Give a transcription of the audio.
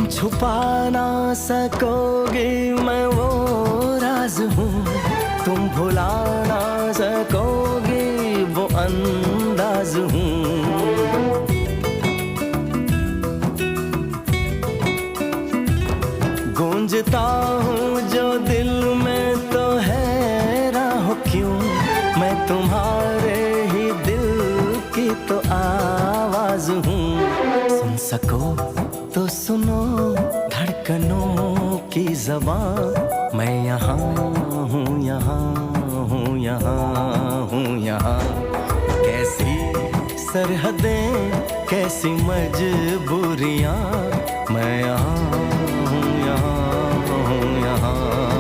छुपा ना सकोगे मैं वो राज हूँ, तुम भुला ना सकोगे वो अंदाज हूँ। गूंजता हूँ जो दिल में तो हैरान हो क्यों, मैं तुम्हारे ही दिल की तो आवाज हूँ। सुन सको तो सुनो धड़कनों की ज़बान, मैं यहाँ हूँ, यहाँ हूँ, यहाँ हूँ, यहाँ। कैसी सरहदें, कैसी मजबूरियाँ, मैं यहाँ हूँ, यहाँ हूँ, यहाँ।